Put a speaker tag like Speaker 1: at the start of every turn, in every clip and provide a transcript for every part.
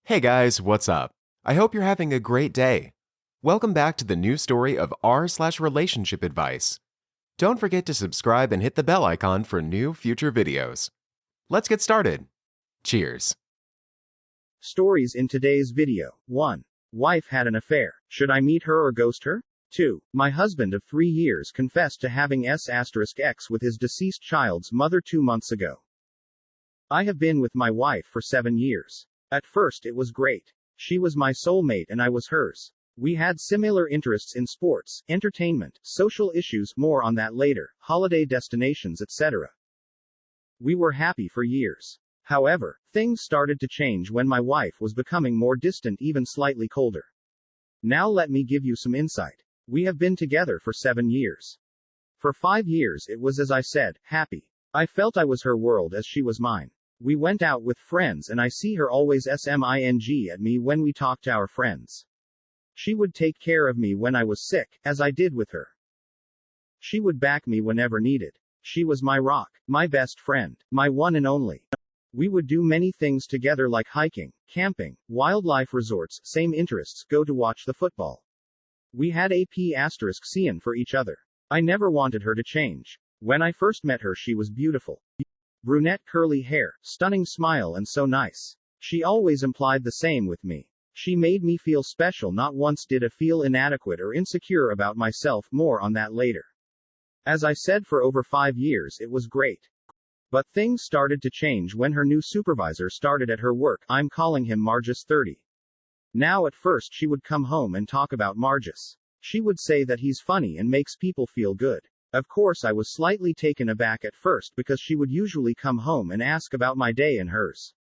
Speaker 1: Hey guys, what's up? I hope you're having a great day. Welcome back to the new story of r/relationship advice. Don't forget to subscribe and hit the bell icon for new future videos. Let's get started. Cheers.
Speaker 2: Stories in today's video. 1. Wife had an affair. Should I meet her or ghost her? 2. My husband of 3 years confessed to having S*X with his deceased child's mother 2 months ago. I have been with my wife for 7 years. At first it was great. She was my soulmate and I was hers. We had similar interests in sports, entertainment, social issues, more on that later, holiday destinations, etc. We were happy for years. However, things started to change when my wife was becoming more distant, even slightly colder. Now let me give you some insight. We have been together for 7 years. For 5 years it was, as I said, happy. I felt I was her world as she was mine. We went out with friends and I see her always sming at me when we talk to our friends. She would take care of me when I was sick, as I did with her. She would back me whenever needed. She was my rock, my best friend, my one and only. We would do many things together like hiking, camping, wildlife resorts, same interests, go to watch the football. We had a p***cian for each other. I never wanted her to change. When I first met her she was beautiful. Brunette curly hair, stunning smile and so nice. She always implied the same with me. She made me feel special, not once did I feel inadequate or insecure about myself, more on that later. As I said, for over 5 years it was great. But things started to change when her new supervisor started at her work. I'm calling him Margus 30. Now at first she would come home and talk about Margus. She would say that he's funny and makes people feel good. Of course I was slightly taken aback at first because she would usually come home and ask about my day and hers.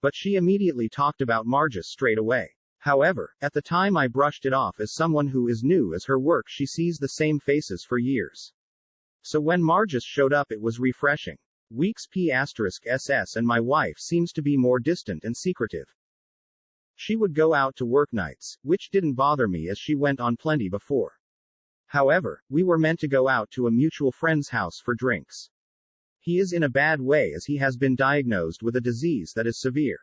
Speaker 2: But she immediately talked about Margus straight away. However, at the time I brushed it off as someone who is new as her work. She sees the same faces for years. So when Margus showed up it was refreshing. Weeks p***ss and my wife seems to be more distant and secretive. She would go out to work nights, which didn't bother me as she went on plenty before. However, we were meant to go out to a mutual friend's house for drinks. He is in a bad way as he has been diagnosed with a disease that is severe.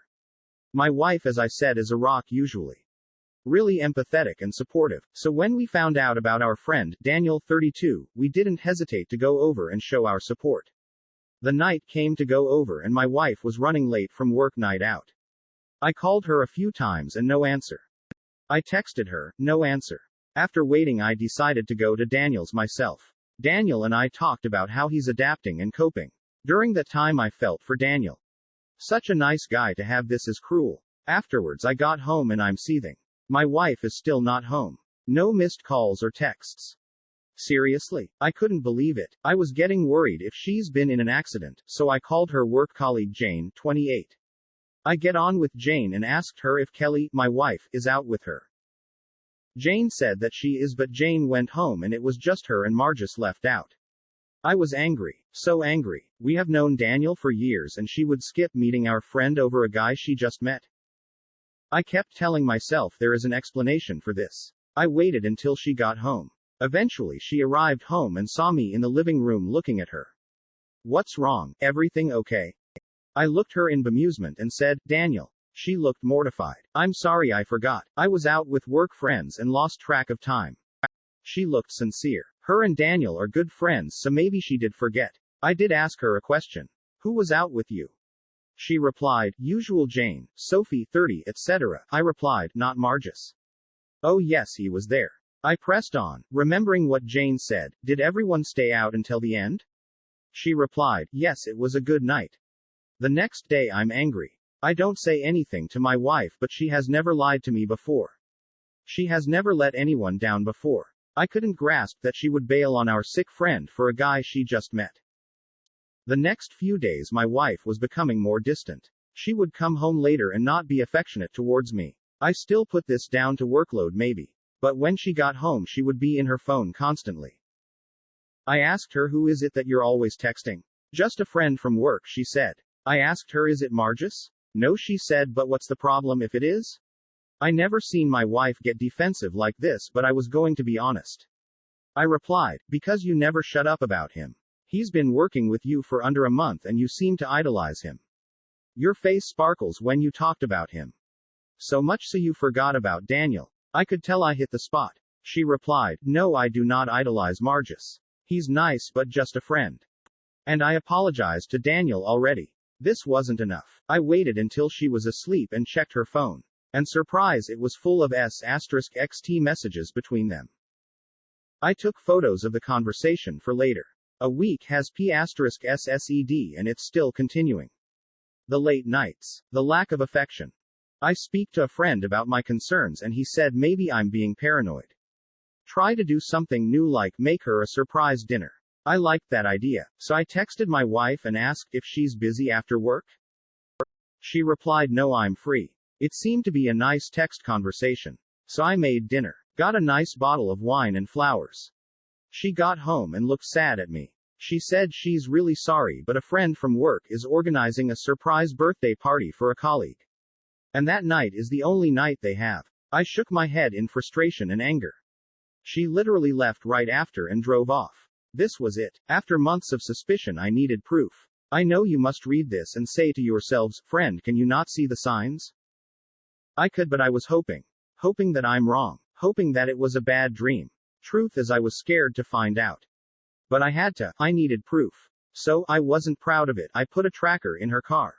Speaker 2: My wife, as I said, is a rock usually. Really empathetic and supportive, so when we found out about our friend, Daniel 32, we didn't hesitate to go over and show our support. The night came to go over and my wife was running late from work night out. I called her a few times and no answer. I texted her, no answer. After waiting I decided to go to Daniel's myself. Daniel and I talked about how he's adapting and coping. During that time I felt for Daniel. Such a nice guy to have this is cruel. Afterwards I got home and I'm seething. My wife is still not home. No missed calls or texts. Seriously, I couldn't believe it. I was getting worried if she's been in an accident, so I called her work colleague Jane, 28. I get on with Jane and asked her if Kelly, my wife, is out with her. Jane said that she is, but Jane went home and it was just her and Margus left out. I was angry. So angry. We have known Daniel for years and she would skip meeting our friend over a guy she just met. I kept telling myself there is an explanation for this. I waited until she got home. Eventually she arrived home and saw me in the living room looking at her. What's wrong? Everything okay? I looked her in bemusement and said, Daniel. She looked mortified. I'm sorry, I forgot. I was out with work friends and lost track of time. She looked sincere. Her and Daniel are good friends, so maybe she did forget. I did ask her a question. Who was out with you? She replied, usual Jane, Sophie 30, etc. I replied, not Margus. Oh yes, he was there. I pressed on, remembering what Jane said. Did everyone stay out until the end? She replied, yes, it was a good night. The next day I'm angry. I don't say anything to my wife, but she has never lied to me before. She has never let anyone down before. I couldn't grasp that she would bail on our sick friend for a guy she just met. The next few days my wife was becoming more distant. She would come home later and not be affectionate towards me. I still put this down to workload maybe. But when she got home she would be in her phone constantly. I asked her, who is it that you're always texting? Just a friend from work, she said. I asked her, is it Margus? No, she said, but what's the problem if it is? I never seen my wife get defensive like this, but I was going to be honest. I replied, because you never shut up about him. He's been working with you for under a month and you seem to idolize him. Your face sparkles when you talked about him. So much so you forgot about Daniel. I could tell I hit the spot. She replied, no, I do not idolize Margus. He's nice but just a friend. And I apologized to Daniel already. This wasn't enough. I waited until she was asleep and checked her phone. And surprise, it was full of S*XT messages between them. I took photos of the conversation for later. A week has P*SSED and it's still continuing. The late nights. The lack of affection. I speak to a friend about my concerns and he said maybe I'm being paranoid. Try to do something new like make her a surprise dinner. I liked that idea, so I texted my wife and asked if she's busy after work. She replied no, I'm free. It seemed to be a nice text conversation. So I made dinner. Got a nice bottle of wine and flowers. She got home and looked sad at me. She said she's really sorry but a friend from work is organizing a surprise birthday party for a colleague. And that night is the only night they have. I shook my head in frustration and anger. She literally left right after and drove off. This was it. After months of suspicion, I needed proof. I know you must read this and say to yourselves, friend, can you not see the signs? I could, but I was hoping. Hoping that I'm wrong. Hoping that it was a bad dream. Truth is, I was scared to find out. But I had to. I needed proof. So, I wasn't proud of it. I put a tracker in her car.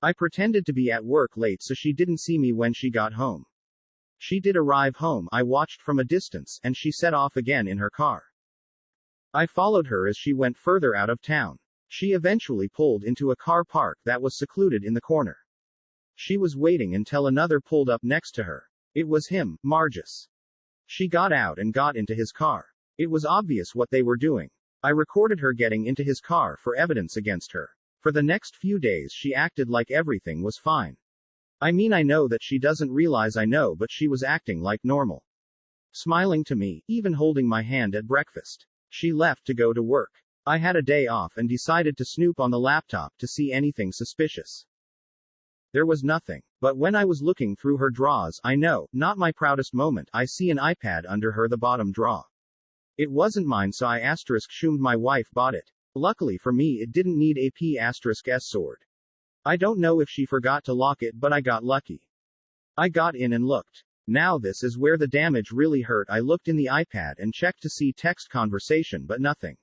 Speaker 2: I pretended to be at work late so she didn't see me when she got home. She did arrive home, I watched from a distance, and she set off again in her car. I followed her as she went further out of town. She eventually pulled into a car park that was secluded in the corner. She was waiting until another pulled up next to her. It was him, Margus. She got out and got into his car. It was obvious what they were doing. I recorded her getting into his car for evidence against her. For the next few days she acted like everything was fine. I mean, I know that she doesn't realize I know, but she was acting like normal. Smiling to me, even holding my hand at breakfast. She left to go to work. I had a day off and decided to snoop on the laptop to see anything suspicious. There was nothing. But when I was looking through her drawers, I know, not my proudest moment, I see an iPad under her the bottom drawer. It wasn't mine, so I assumed my wife bought it. Luckily for me, it didn't need a P*S sword. I don't know if she forgot to lock it, but I got lucky. I got in and looked. Now this is where the damage really hurt. I looked in the iPad and checked to see text conversation, but nothing.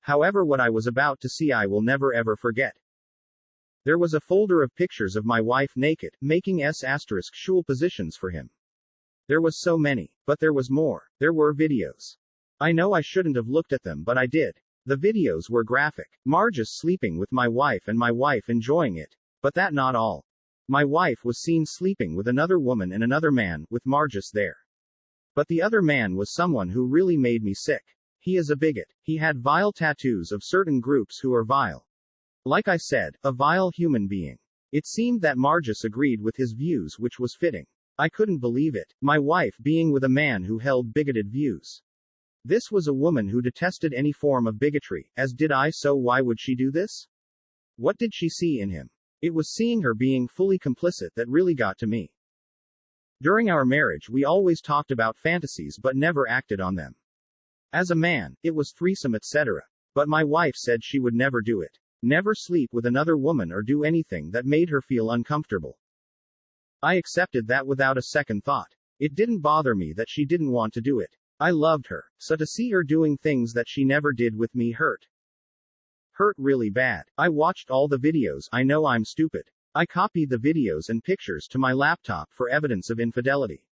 Speaker 2: However, what I was about to see I will never ever forget. There was a folder of pictures of my wife naked, making S*** positions for him. There was so many. But there was more. There were videos. I know I shouldn't have looked at them, but I did. The videos were graphic. Margus sleeping with my wife and my wife enjoying it. But that not all. My wife was seen sleeping with another woman and another man, with Margus there. But the other man was someone who really made me sick. He is a bigot. He had vile tattoos of certain groups who are vile. Like I said, a vile human being. It seemed that Margus agreed with his views, which was fitting. I couldn't believe it. My wife being with a man who held bigoted views. This was a woman who detested any form of bigotry, as did I, so why would she do this? What did she see in him? It was seeing her being fully complicit that really got to me. During our marriage we always talked about fantasies but never acted on them. As a man, it was threesome etc. But my wife said she would never do it. Never sleep with another woman or do anything that made her feel uncomfortable. I accepted that without a second thought. It didn't bother me that she didn't want to do it. I loved her, so to see her doing things that she never did with me hurt. Hurt really bad. I watched all the videos. I know I'm stupid. I copied the videos and pictures to my laptop for evidence of infidelity.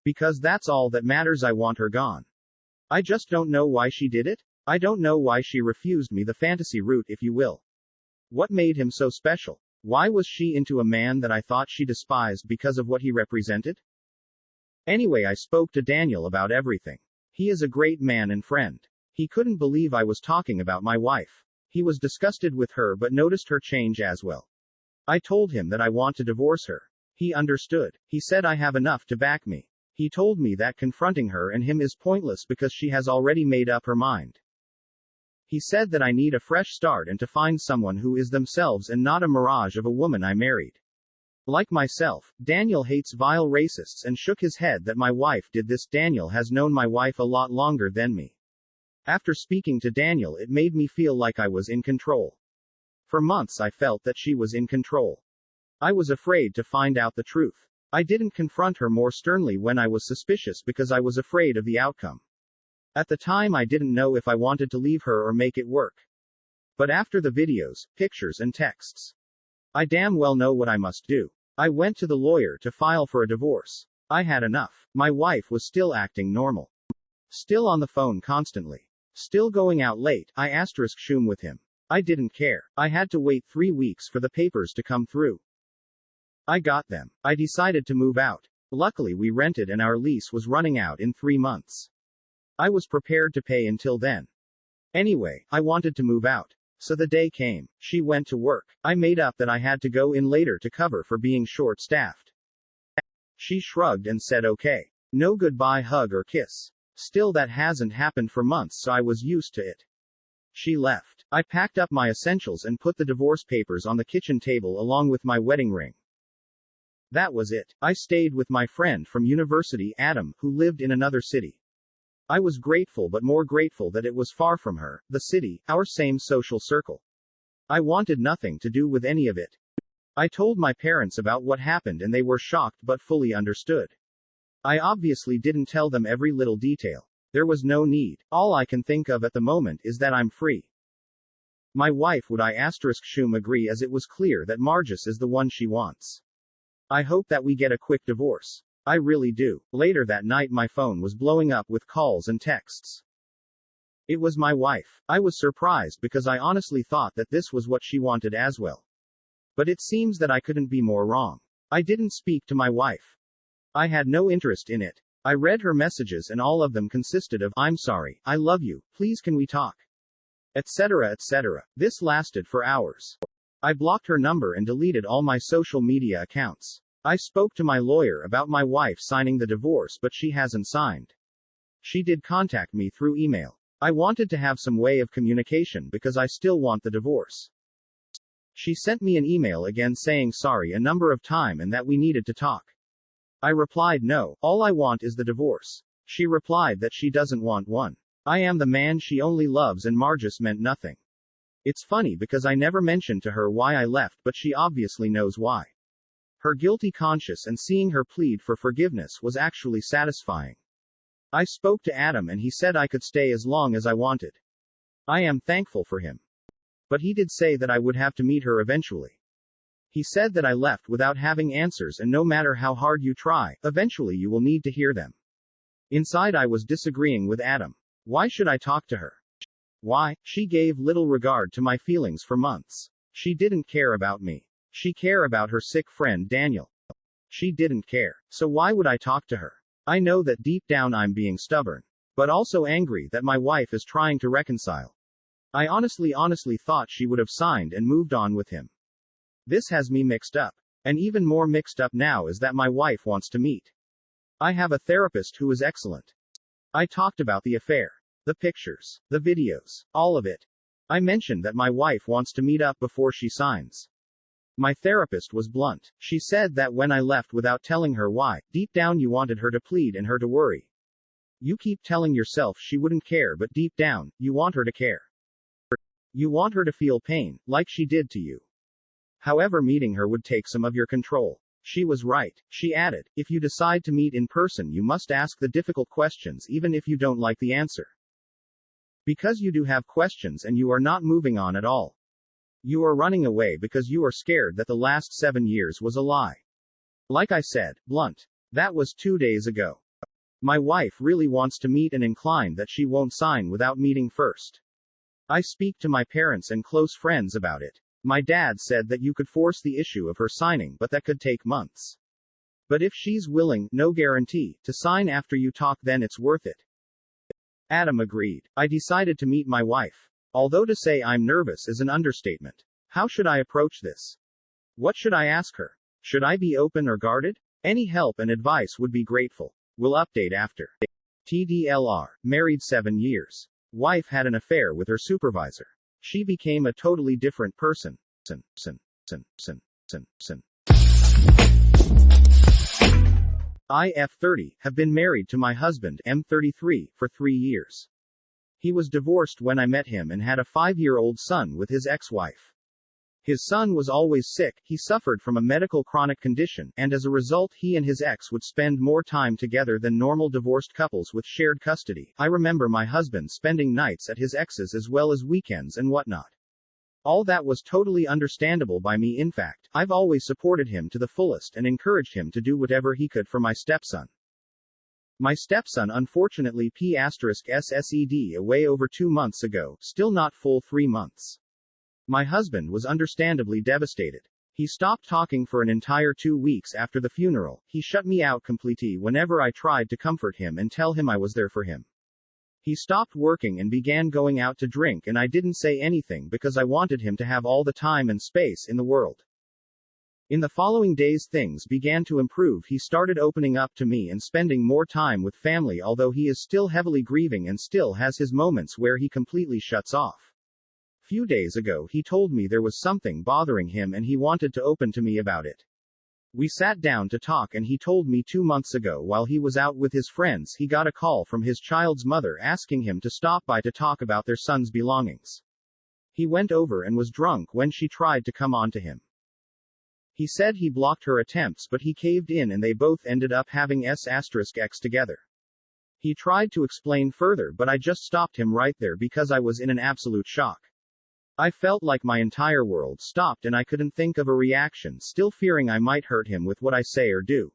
Speaker 2: Because that's all that matters. I want her gone. I just don't know why she did it. I don't know why she refused me the fantasy route, if you will. What made him so special? Why was she into a man that I thought she despised because of what he represented? Anyway, I spoke to Daniel about everything. He is a great man and friend. He couldn't believe I was talking about my wife. He was disgusted with her but noticed her change as well. I told him that I want to divorce her. He understood. He said I have enough to back me. He told me that confronting her and him is pointless because she has already made up her mind. He said that I need a fresh start and to find someone who is themselves and not a mirage of a woman I married. Like myself, Daniel hates vile racists and shook his head that my wife did this. Daniel has known my wife a lot longer than me. After speaking to Daniel, it made me feel like I was in control. For months I felt that she was in control. I was afraid to find out the truth. I didn't confront her more sternly when I was suspicious because I was afraid of the outcome. At the time I didn't know if I wanted to leave her or make it work. But after the videos, pictures and texts, I damn well know what I must do. I went to the lawyer to file for a divorce. I had enough. My wife was still acting normal. Still on the phone constantly. Still going out late. I asterisk shoom with him. I didn't care. I had to wait 3 weeks for the papers to come through. I got them. I decided to move out. Luckily we rented and our lease was running out in 3 months. I was prepared to pay until then. Anyway, I wanted to move out. So the day came. She went to work. I made up that I had to go in later to cover for being short-staffed. She shrugged and said okay. No goodbye hug or kiss. Still that hasn't happened for months so I was used to it. She left. I packed up my essentials and put the divorce papers on the kitchen table along with my wedding ring. That was it. I stayed with my friend from university, Adam, who lived in another city. I was grateful but more grateful that it was far from her, the city, our same social circle. I wanted nothing to do with any of it. I told my parents about what happened and they were shocked but fully understood. I obviously didn't tell them every little detail. There was no need. All I can think of at the moment is that I'm free. My wife would I asterisk shoom agree as it was clear that Margus is the one she wants. I hope that we get a quick divorce. I really do. Later that night my phone was blowing up with calls and texts. It was my wife. I was surprised because I honestly thought that this was what she wanted as well. But it seems that I couldn't be more wrong. I didn't speak to my wife. I had no interest in it. I read her messages and all of them consisted of, I'm sorry, I love you, please can we talk? Etc. etc. This lasted for hours. I blocked her number and deleted all my social media accounts. I spoke to my lawyer about my wife signing the divorce but she hasn't signed. She did contact me through email. I wanted to have some way of communication because I still want the divorce. She sent me an email again saying sorry a number of times and that we needed to talk. I replied no, all I want is the divorce. She replied that she doesn't want one. I am the man she only loves and Margus meant nothing. It's funny because I never mentioned to her why I left but she obviously knows why. Her guilty conscience and seeing her plead for forgiveness was actually satisfying. I spoke to Adam and he said I could stay as long as I wanted. I am thankful for him. But he did say that I would have to meet her eventually. He said that I left without having answers and no matter how hard you try, eventually you will need to hear them. Inside I was disagreeing with Adam. Why should I talk to her? Why? She gave little regard to my feelings for months. She didn't care about me. She cared about her sick friend Daniel. She didn't care. So why would I talk to her? I know that deep down I'm being stubborn. But also angry that my wife is trying to reconcile. I honestly thought she would have signed and moved on with him. This has me mixed up. And even more mixed up now is that my wife wants to meet. I have a therapist who is excellent. I talked about the affair. The pictures. The videos. All of it. I mentioned that my wife wants to meet up before she signs. My therapist was blunt. She said that when I left without telling her why, deep down you wanted her to plead and her to worry. You keep telling yourself she wouldn't care but deep down, you want her to care. You want her to feel pain, like she did to you. However, meeting her would take some of your control. She was right. She added, if you decide to meet in person you must ask the difficult questions even if you don't like the answer. Because you do have questions and you are not moving on at all. You are running away because you are scared that the last 7 years was a lie. Like I said, blunt. That was 2 days ago. My wife really wants to meet and inclined that she won't sign without meeting first. I speak to my parents and close friends about it. My dad said that you could force the issue of her signing but that could take months. But if she's willing, no guarantee, to sign after you talk then it's worth it. Adam agreed. I decided to meet my wife. Although to say I'm nervous is an understatement. How should I approach this? What should I ask her? Should I be open or guarded? Any help and advice would be grateful. We'll update after. TDLR. Married 7 years. Wife had an affair with her supervisor. She became a totally different person. I F30 have been married to my husband M33 for 3 years. He was divorced when I met him and had a 5-year-old son with his ex-wife. His son was always sick, he suffered from a medical chronic condition, and as a result he and his ex would spend more time together than normal divorced couples with shared custody. I remember my husband spending nights at his ex's as well as weekends and whatnot. All that was totally understandable by me. In fact, I've always supported him to the fullest and encouraged him to do whatever he could for my stepson. My stepson unfortunately *SSED away over 2 months ago, still not full 3 months. My husband was understandably devastated. He stopped talking for an entire 2 weeks after the funeral. He shut me out completely whenever I tried to comfort him and tell him I was there for him. He stopped working and began going out to drink, and I didn't say anything because I wanted him to have all the time and space in the world. In the following days things began to improve. He started opening up to me and spending more time with family, although he is still heavily grieving and still has his moments where he completely shuts off. Few days ago he told me there was something bothering him and he wanted to open to me about it. We sat down to talk and he told me 2 months ago while he was out with his friends he got a call from his child's mother asking him to stop by to talk about their son's belongings. He went over and was drunk when she tried to come on to him. He said he blocked her attempts but he caved in and they both ended up having *X together. He tried to explain further but I just stopped him right there because I was in an absolute shock. I felt like my entire world stopped and I couldn't think of a reaction, still fearing I might hurt him with what I say or do.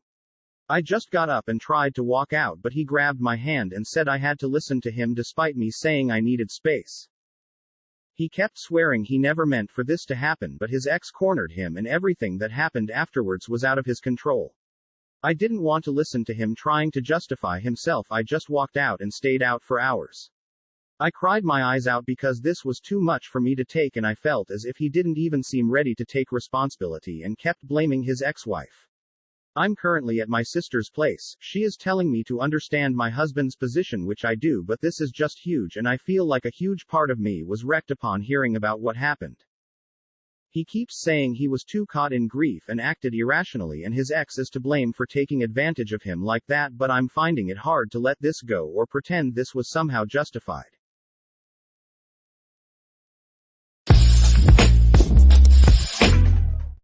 Speaker 2: I just got up and tried to walk out but he grabbed my hand and said I had to listen to him despite me saying I needed space. He kept swearing he never meant for this to happen but his ex cornered him and everything that happened afterwards was out of his control. I didn't want to listen to him trying to justify himself. I just walked out and stayed out for hours. I cried my eyes out because this was too much for me to take and I felt as if he didn't even seem ready to take responsibility and kept blaming his ex-wife. I'm currently at my sister's place. She is telling me to understand my husband's position, which I do, but this is just huge and I feel like a huge part of me was wrecked upon hearing about what happened. He keeps saying he was too caught in grief and acted irrationally and his ex is to blame for taking advantage of him like that, but I'm finding it hard to let this go or pretend this was somehow justified.